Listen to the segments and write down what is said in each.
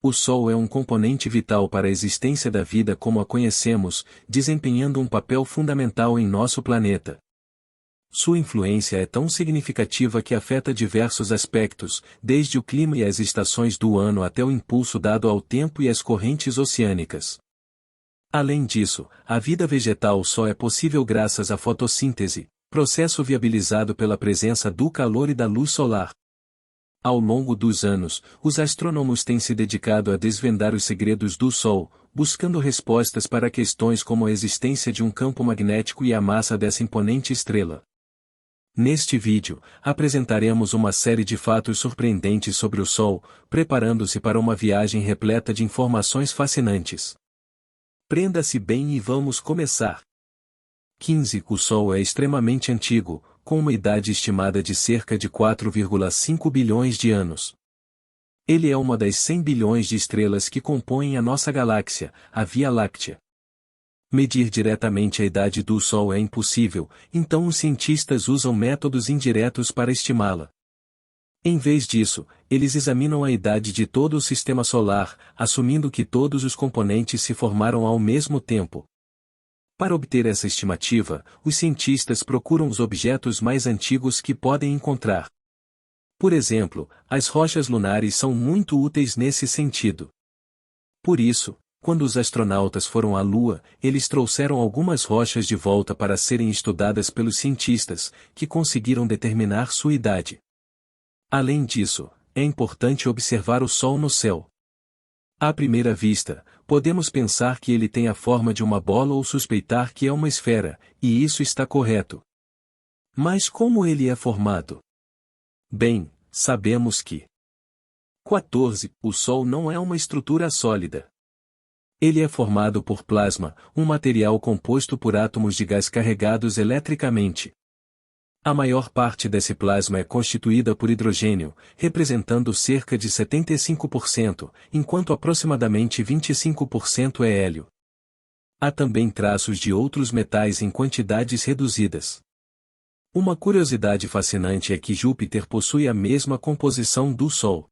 O Sol é um componente vital para a existência da vida como a conhecemos, desempenhando um papel fundamental em nosso planeta. Sua influência é tão significativa que afeta diversos aspectos, desde o clima e as estações do ano até o impulso dado ao tempo e às correntes oceânicas. Além disso, a vida vegetal só é possível graças à fotossíntese, processo viabilizado pela presença do calor e da luz solar. Ao longo dos anos, os astrônomos têm se dedicado a desvendar os segredos do Sol, buscando respostas para questões como a existência de um campo magnético e a massa dessa imponente estrela. Neste vídeo, apresentaremos uma série de fatos surpreendentes sobre o Sol, preparando-se para uma viagem repleta de informações fascinantes. Prenda-se bem e vamos começar. 15. O Sol é extremamente antigo, com uma idade estimada de cerca de 4,5 bilhões de anos. Ele é uma das 100 bilhões de estrelas que compõem a nossa galáxia, a Via Láctea. Medir diretamente a idade do Sol é impossível, então os cientistas usam métodos indiretos para estimá-la. Em vez disso, eles examinam a idade de todo o Sistema Solar, assumindo que todos os componentes se formaram ao mesmo tempo. Para obter essa estimativa, os cientistas procuram os objetos mais antigos que podem encontrar. Por exemplo, as rochas lunares são muito úteis nesse sentido. Por isso, quando os astronautas foram à Lua, eles trouxeram algumas rochas de volta para serem estudadas pelos cientistas, que conseguiram determinar sua idade. Além disso, é importante observar o Sol no céu. À primeira vista, podemos pensar que ele tem a forma de uma bola ou suspeitar que é uma esfera, e isso está correto. Mas como ele é formado? Bem, sabemos que 14. O Sol não é uma estrutura sólida. Ele é formado por plasma, um material composto por átomos de gás carregados eletricamente. A maior parte desse plasma é constituída por hidrogênio, representando cerca de 75%, enquanto aproximadamente 25% é hélio. Há também traços de outros metais em quantidades reduzidas. Uma curiosidade fascinante é que Júpiter possui a mesma composição do Sol.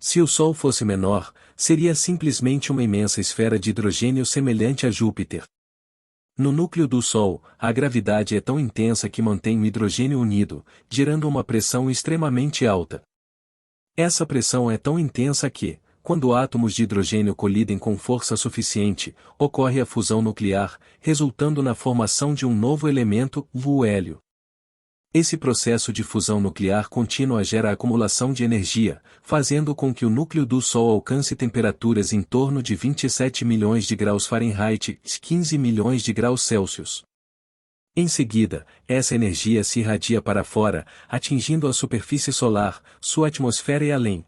Se o Sol fosse menor, seria simplesmente uma imensa esfera de hidrogênio semelhante a Júpiter. No núcleo do Sol, a gravidade é tão intensa que mantém o hidrogênio unido, gerando uma pressão extremamente alta. Essa pressão é tão intensa que, quando átomos de hidrogênio colidem com força suficiente, ocorre a fusão nuclear, resultando na formação de um novo elemento, o hélio. Esse processo de fusão nuclear contínua gera acumulação de energia, fazendo com que o núcleo do Sol alcance temperaturas em torno de 27 milhões de graus Fahrenheit, 15 milhões de graus Celsius. Em seguida, essa energia se irradia para fora, atingindo a superfície solar, sua atmosfera e além.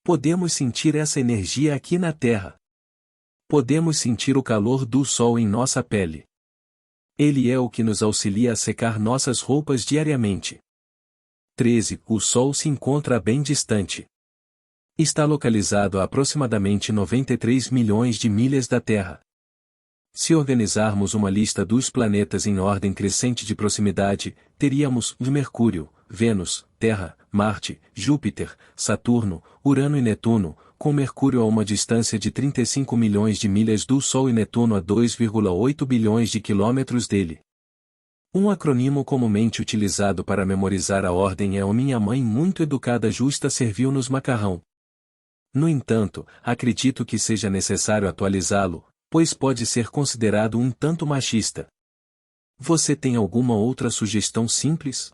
Podemos sentir essa energia aqui na Terra. Podemos sentir o calor do Sol em nossa pele. Ele é o que nos auxilia a secar nossas roupas diariamente. 13. O Sol se encontra bem distante. Está localizado a aproximadamente 93 milhões de milhas da Terra. Se organizarmos uma lista dos planetas em ordem crescente de proximidade, teríamos Mercúrio, Vênus, Terra, Marte, Júpiter, Saturno, Urano e Netuno, com Mercúrio a uma distância de 35 milhões de milhas do Sol e Netuno a 2,8 bilhões de quilômetros dele. Um acronimo comumente utilizado para memorizar a ordem é o Minha Mãe Muito Educada Justa Serviu-nos Macarrão. No entanto, acredito que seja necessário atualizá-lo, pois pode ser considerado um tanto machista. Você tem alguma outra sugestão simples?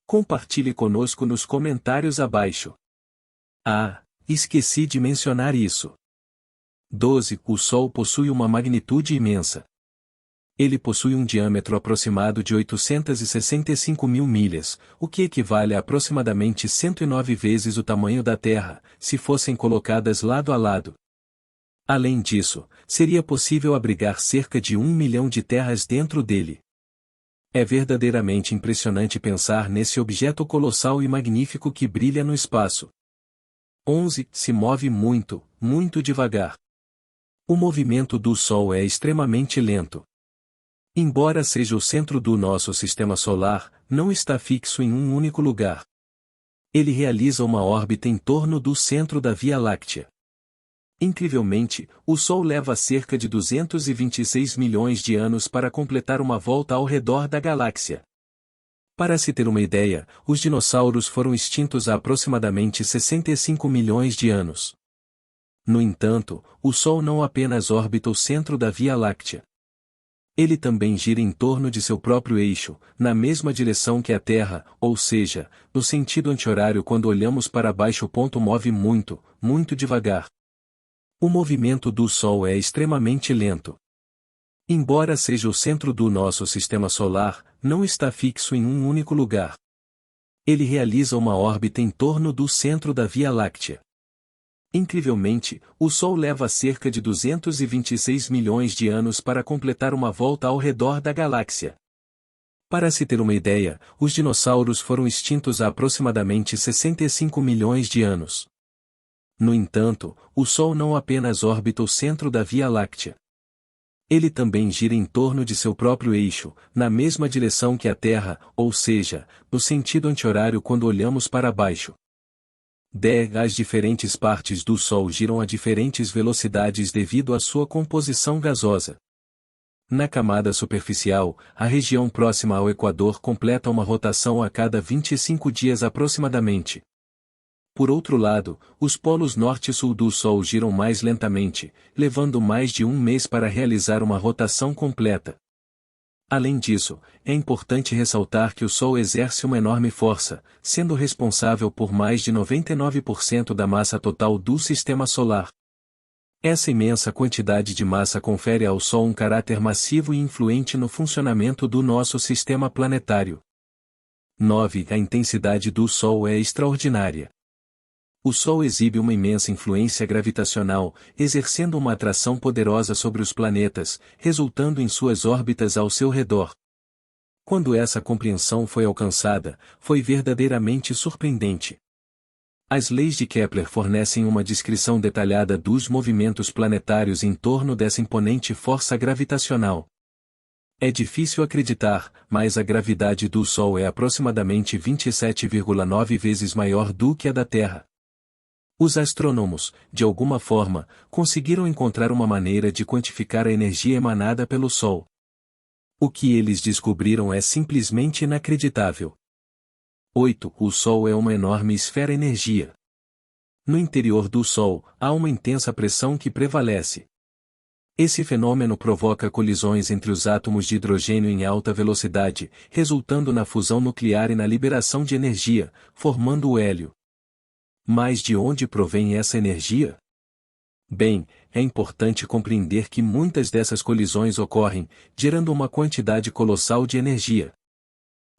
Compartilhe conosco nos comentários abaixo. Esqueci de mencionar isso. 12. O Sol possui uma magnitude imensa. Ele possui um diâmetro aproximado de 865 mil milhas, o que equivale a aproximadamente 109 vezes o tamanho da Terra, se fossem colocadas lado a lado. Além disso, seria possível abrigar cerca de 1 milhão de terras dentro dele. É verdadeiramente impressionante pensar nesse objeto colossal e magnífico que brilha no espaço. 11. Se move muito, muito devagar. O movimento do Sol é extremamente lento. Embora seja o centro do nosso sistema solar, não está fixo em um único lugar. Ele realiza uma órbita em torno do centro da Via Láctea. Incrivelmente, o Sol leva cerca de 226 milhões de anos para completar uma volta ao redor da galáxia. Para se ter uma ideia, os dinossauros foram extintos há aproximadamente 65 milhões de anos. No entanto, o Sol não apenas orbita o centro da Via Láctea. Ele também gira em torno de seu próprio eixo, na mesma direção que a Terra, ou seja, no sentido anti-horário quando olhamos para baixo. O ponto move muito, muito devagar. O movimento do Sol é extremamente lento. Embora seja o centro do nosso sistema solar, não está fixo em um único lugar. Ele realiza uma órbita em torno do centro da Via Láctea. Incrivelmente, o Sol leva cerca de 226 milhões de anos para completar uma volta ao redor da galáxia. Para se ter uma ideia, os dinossauros foram extintos há aproximadamente 65 milhões de anos. No entanto, o Sol não apenas orbita o centro da Via Láctea. Ele também gira em torno de seu próprio eixo, na mesma direção que a Terra, ou seja, no sentido anti-horário quando olhamos para baixo. As diferentes partes do Sol giram a diferentes velocidades devido à sua composição gasosa. Na camada superficial, a região próxima ao Equador completa uma rotação a cada 25 dias aproximadamente. Por outro lado, os polos norte e sul do Sol giram mais lentamente, levando mais de um mês para realizar uma rotação completa. Além disso, é importante ressaltar que o Sol exerce uma enorme força, sendo responsável por mais de 99% da massa total do Sistema Solar. Essa imensa quantidade de massa confere ao Sol um caráter massivo e influente no funcionamento do nosso sistema planetário. 9. A intensidade do Sol é extraordinária. O Sol exibe uma imensa influência gravitacional, exercendo uma atração poderosa sobre os planetas, resultando em suas órbitas ao seu redor. Quando essa compreensão foi alcançada, foi verdadeiramente surpreendente. As leis de Kepler fornecem uma descrição detalhada dos movimentos planetários em torno dessa imponente força gravitacional. É difícil acreditar, mas a gravidade do Sol é aproximadamente 27,9 vezes maior do que a da Terra. Os astrônomos, de alguma forma, conseguiram encontrar uma maneira de quantificar a energia emanada pelo Sol. O que eles descobriram é simplesmente inacreditável. 8. O Sol é uma enorme esfera-energia. No interior do Sol, há uma intensa pressão que prevalece. Esse fenômeno provoca colisões entre os átomos de hidrogênio em alta velocidade, resultando na fusão nuclear e na liberação de energia, formando o hélio. Mas de onde provém essa energia? Bem, é importante compreender que muitas dessas colisões ocorrem, gerando uma quantidade colossal de energia.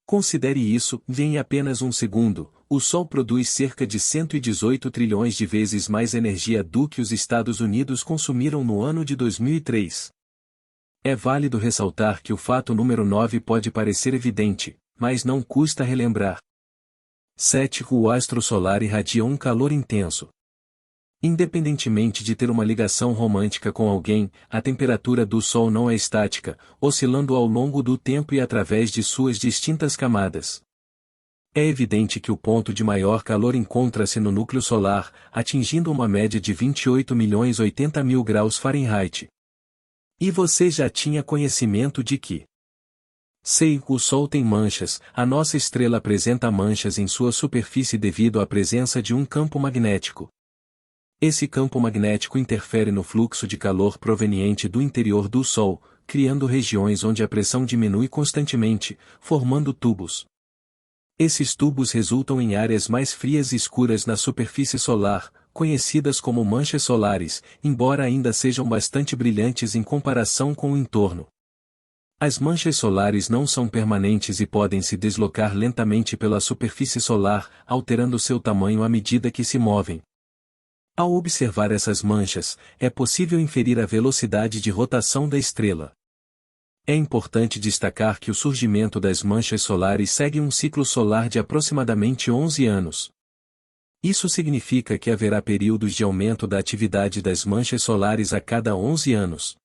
Considere isso, em apenas um segundo, o Sol produz cerca de 118 trilhões de vezes mais energia do que os Estados Unidos consumiram no ano de 2003. É válido ressaltar que o fato número 9 pode parecer evidente, mas não custa relembrar. 7. O astro solar irradia um calor intenso. Independentemente de ter uma ligação romântica com alguém, a temperatura do Sol não é estática, oscilando ao longo do tempo e através de suas distintas camadas. É evidente que o ponto de maior calor encontra-se no núcleo solar, atingindo uma média de 28.080.000 graus Fahrenheit. E você já tinha conhecimento de que o Sol tem manchas, a nossa estrela apresenta manchas em sua superfície devido à presença de um campo magnético. Esse campo magnético interfere no fluxo de calor proveniente do interior do Sol, criando regiões onde a pressão diminui constantemente, formando tubos. Esses tubos resultam em áreas mais frias e escuras na superfície solar, conhecidas como manchas solares, embora ainda sejam bastante brilhantes em comparação com o entorno. As manchas solares não são permanentes e podem se deslocar lentamente pela superfície solar, alterando seu tamanho à medida que se movem. Ao observar essas manchas, é possível inferir a velocidade de rotação da estrela. É importante destacar que o surgimento das manchas solares segue um ciclo solar de aproximadamente 11 anos. Isso significa que haverá períodos de aumento da atividade das manchas solares a cada 11 anos.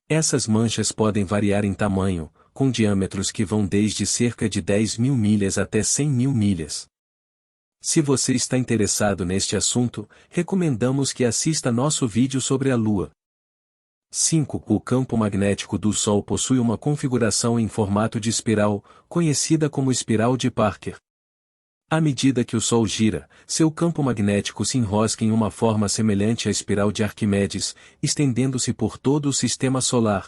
Essas manchas podem variar em tamanho, com diâmetros que vão desde cerca de 10.000 milhas até 100.000 milhas. Se você está interessado neste assunto, recomendamos que assista nosso vídeo sobre a Lua. 5. O campo magnético do Sol possui uma configuração em formato de espiral, conhecida como espiral de Parker. À medida que o Sol gira, seu campo magnético se enrosca em uma forma semelhante à espiral de Arquimedes, estendendo-se por todo o sistema solar.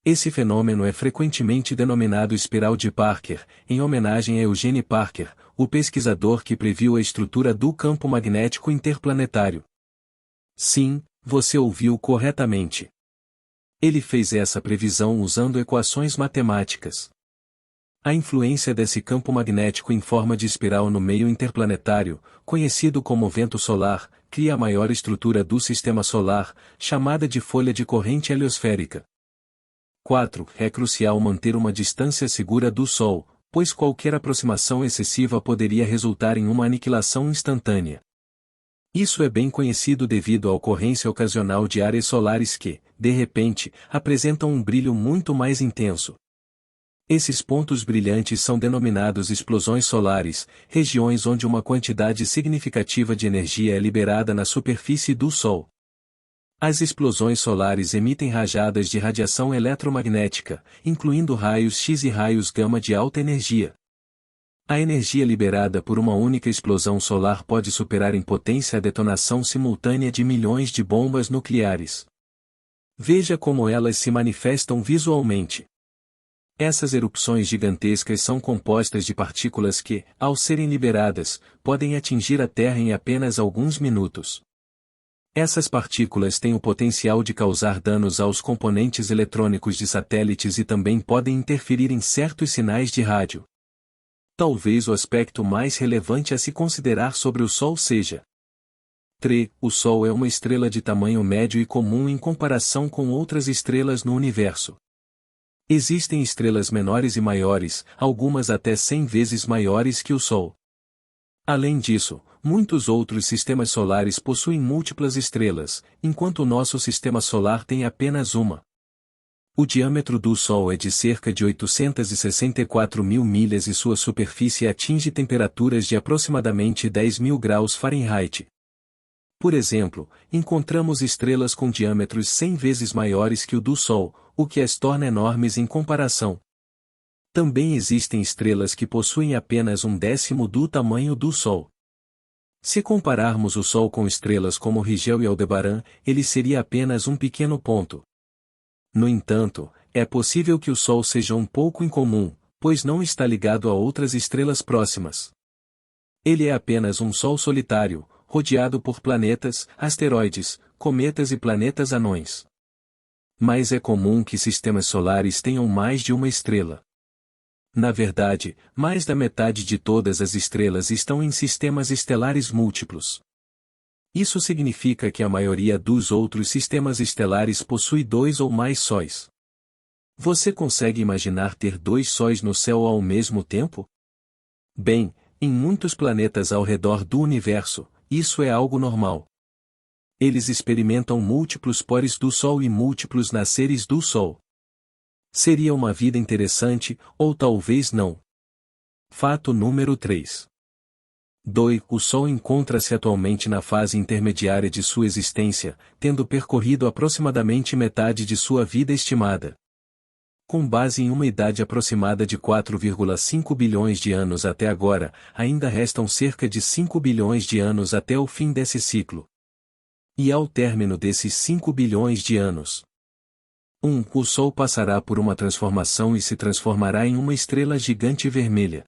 Esse fenômeno é frequentemente denominado espiral de Parker, em homenagem a Eugene Parker, o pesquisador que previu a estrutura do campo magnético interplanetário. Sim, você ouviu corretamente. Ele fez essa previsão usando equações matemáticas. A influência desse campo magnético em forma de espiral no meio interplanetário, conhecido como vento solar, cria a maior estrutura do sistema solar, chamada de folha de corrente heliosférica. 4. É crucial manter uma distância segura do Sol, pois qualquer aproximação excessiva poderia resultar em uma aniquilação instantânea. Isso é bem conhecido devido à ocorrência ocasional de áreas solares que, de repente, apresentam um brilho muito mais intenso. Esses pontos brilhantes são denominados explosões solares, regiões onde uma quantidade significativa de energia é liberada na superfície do Sol. As explosões solares emitem rajadas de radiação eletromagnética, incluindo raios X e raios gama de alta energia. A energia liberada por uma única explosão solar pode superar em potência a detonação simultânea de milhões de bombas nucleares. Veja como elas se manifestam visualmente. Essas erupções gigantescas são compostas de partículas que, ao serem liberadas, podem atingir a Terra em apenas alguns minutos. Essas partículas têm o potencial de causar danos aos componentes eletrônicos de satélites e também podem interferir em certos sinais de rádio. Talvez o aspecto mais relevante a se considerar sobre o Sol seja: 3. O Sol é uma estrela de tamanho médio e comum em comparação com outras estrelas no universo. Existem estrelas menores e maiores, algumas até 100 vezes maiores que o Sol. Além disso, muitos outros sistemas solares possuem múltiplas estrelas, enquanto o nosso sistema solar tem apenas uma. O diâmetro do Sol é de cerca de 864 mil milhas e sua superfície atinge temperaturas de aproximadamente 10.000 graus Fahrenheit. Por exemplo, encontramos estrelas com diâmetros 100 vezes maiores que o do Sol, o que as torna enormes em comparação. Também existem estrelas que possuem apenas 1/10 do tamanho do Sol. Se compararmos o Sol com estrelas como Rigel e Aldebaran, ele seria apenas um pequeno ponto. No entanto, é possível que o Sol seja um pouco incomum, pois não está ligado a outras estrelas próximas. Ele é apenas um Sol solitário, rodeado por planetas, asteroides, cometas e planetas anões. Mas é comum que sistemas solares tenham mais de uma estrela. Na verdade, mais da metade de todas as estrelas estão em sistemas estelares múltiplos. Isso significa que a maioria dos outros sistemas estelares possui 2 ou mais sóis. Você consegue imaginar ter 2 sóis no céu ao mesmo tempo? Bem, em muitos planetas ao redor do universo, isso é algo normal. Eles experimentam múltiplos pores do Sol e múltiplos nasceres do Sol. Seria uma vida interessante, ou talvez não. Fato número 3. 2. O Sol encontra-se atualmente na fase intermediária de sua existência, tendo percorrido aproximadamente metade de sua vida estimada. Com base em uma idade aproximada de 4,5 bilhões de anos até agora, ainda restam cerca de 5 bilhões de anos até o fim desse ciclo. E ao término desses 5 bilhões de anos, o Sol passará por uma transformação e se transformará em uma estrela gigante vermelha.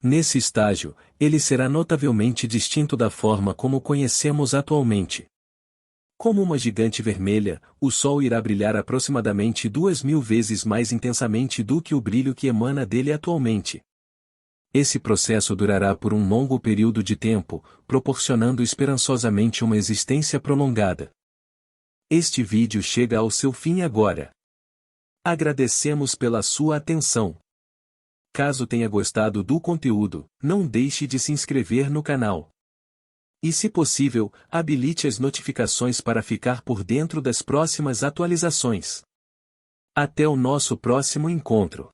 Nesse estágio, ele será notavelmente distinto da forma como conhecemos atualmente. Como uma gigante vermelha, o Sol irá brilhar aproximadamente 2.000 vezes mais intensamente do que o brilho que emana dele atualmente. Esse processo durará por um longo período de tempo, proporcionando esperançosamente uma existência prolongada. Este vídeo chega ao seu fim agora. Agradecemos pela sua atenção. Caso tenha gostado do conteúdo, não deixe de se inscrever no canal. E se possível, habilite as notificações para ficar por dentro das próximas atualizações. Até o nosso próximo encontro.